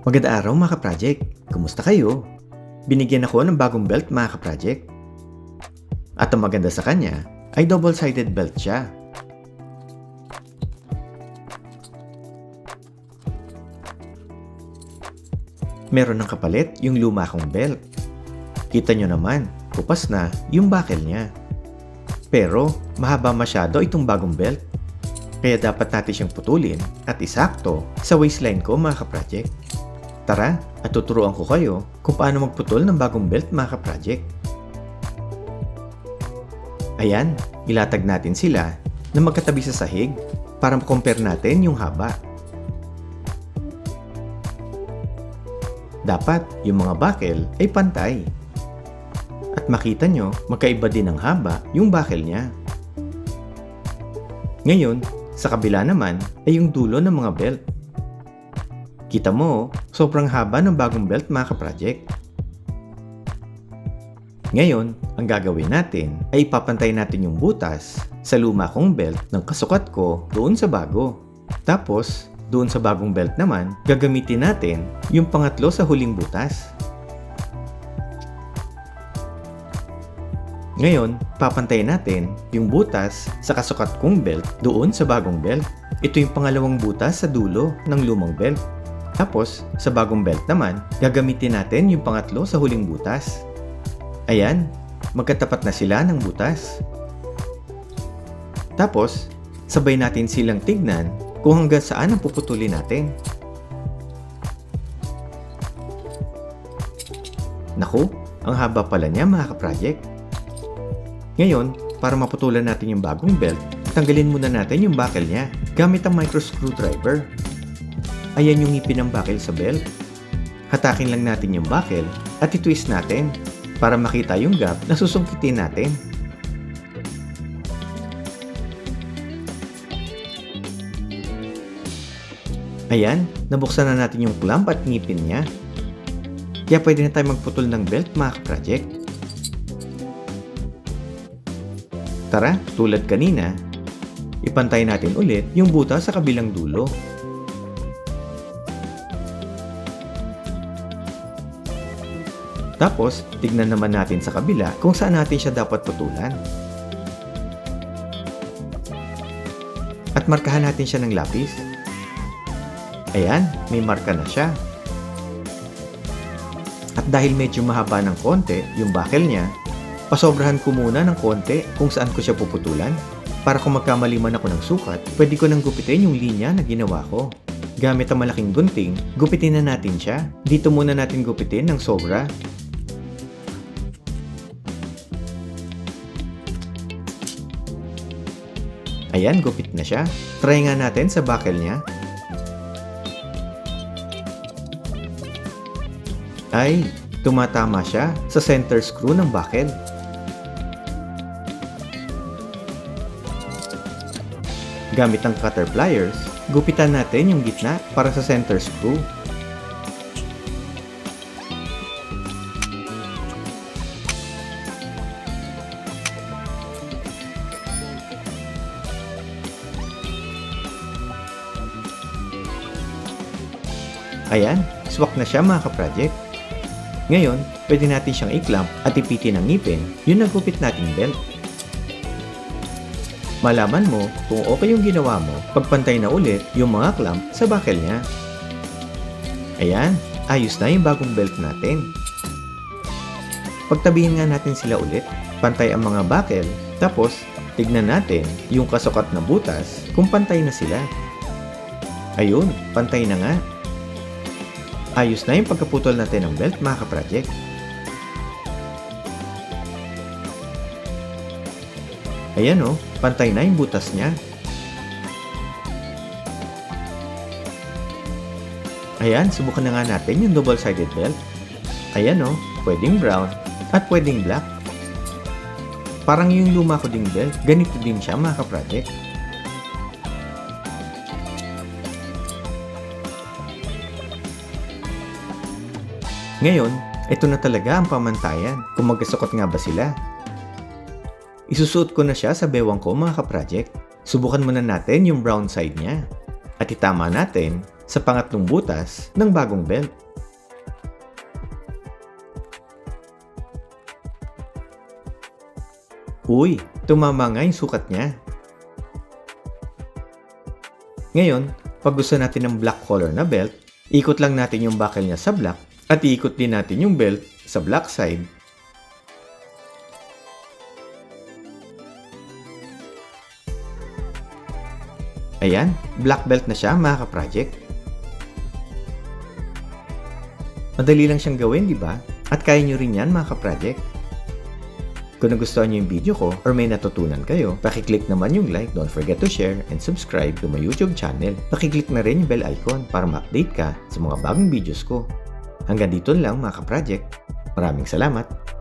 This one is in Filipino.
Magandang araw mga ka-project. Kumusta kayo? Binigyan ako ng bagong belt mga ka-project. At ang maganda sa kanya ay double-sided belt siya. Meron ng kapalit yung luma kong belt. Kita nyo naman, kupas na yung buckle niya. Pero mahaba masyado itong bagong belt. Kaya dapat natin siyang putulin at isakto sa waistline ko mga ka-project. Tara at tuturuan ko kayo kung paano magputol ng bagong belt mga ka-project. Ayan, ilatag natin sila na magkatabi sa sahig para ma-compare natin yung haba. Dapat yung mga buckle ay pantay. At makita nyo, magkaiba din ang haba yung buckle niya. Ngayon, sa kabila naman ay yung dulo ng mga belt. Kita mo, sobrang haba ng bagong belt mga ka-project. Ngayon, ang gagawin natin ay ipapantay natin yung butas sa luma kong belt ng kasukat ko doon sa bago. Tapos, doon sa bagong belt naman, gagamitin natin yung pangatlo sa huling butas. Ngayon, papantayin natin yung butas sa kasukat kong belt doon sa bagong belt. Ito yung pangalawang butas sa dulo ng lumang belt. Tapos, sa bagong belt naman, gagamitin natin yung pangatlo sa huling butas. Ayan, magkatapat na sila ng butas. Tapos, sabay natin silang tignan kung hanggang saan ang puputulin natin. Naku, ang haba pala niya mga ka-project. Ngayon, para maputulan natin yung bagong belt, tanggalin muna natin yung buckle niya gamit ang micro screwdriver. Ayan yung ngipin ng buckle sa belt. Hatakin lang natin yung buckle at itwist natin para makita yung gap na susungkitin natin. Ayan, nabuksan na natin yung clamp at ngipin niya. Kaya pwede na tayo magputol ng belt mga ka-project. Tara, tulad kanina, ipantay natin ulit yung butas sa kabilang dulo. Tapos, tignan naman natin sa kabila kung saan natin siya dapat putulan. At markahan natin siya ng lapis. Ayan, may marka na siya. At dahil medyo mahaba ng konti yung buckle niya, pasobrahan ko muna ng konti kung saan ko siya puputulan. Para kung magkamali man ako ng sukat, pwede ko nang gupitin yung linya na ginawa ko. Gamit ang malaking gunting, gupitin na natin siya. Dito muna natin gupitin ng sobra. Ayan, gupit na siya. Try nga natin sa buckle niya. Ay, tumatama siya sa center screw ng buckle. Gamit ang cutter pliers, gupitan natin yung gitna para sa center screw. Ayan, swak na siya mga ka-project. Ngayon, pwede natin siyang i-clamp at ipitin ng ngipin yung nagupit nating belt. Malaman mo kung okay yung ginawa mo, pagpantay na ulit yung mga clamp sa buckle niya. Ayan, ayos na yung bagong belt natin. Pagtabihin nga natin sila ulit, pantay ang mga buckle, tapos tignan natin yung kasukat na butas kung pantay na sila. Ayun, pantay na nga. Ayos na yung pagkaputol natin ng belt mga ka-project. Ayan o, pantay na yung butas niya. Ayan, subukan na nga natin yung double-sided belt. Ayan o, pwedeng brown at pwedeng black. Parang yung luma ko ding belt, ganito din siya mga ka-project. Ngayon, ito na talaga ang pamantayan kung magkasukat nga ba sila. Isusuot ko na siya sa bewang ko mga ka-project. Subukan muna natin yung brown side niya. At itama natin sa pangatlong butas ng bagong belt. Uy, tumama nga yung sukat niya. Ngayon, pag gusto natin ng black color na belt, ikot lang natin yung buckle niya sa black at iikot din natin yung belt sa black side. Ayan, black belt na siya mga ka-project. Madali lang siyang gawin, di ba? At kaya nyo rin yan mga ka-project. Kung nagustuhan nyo yung video ko or may natutunan kayo, pakiclick naman yung like, don't forget to share, and subscribe to my YouTube channel. Pakiclick na rin yung bell icon para ma-update ka sa mga bagong videos ko. Hanggang dito lang mga ka-project. Maraming salamat!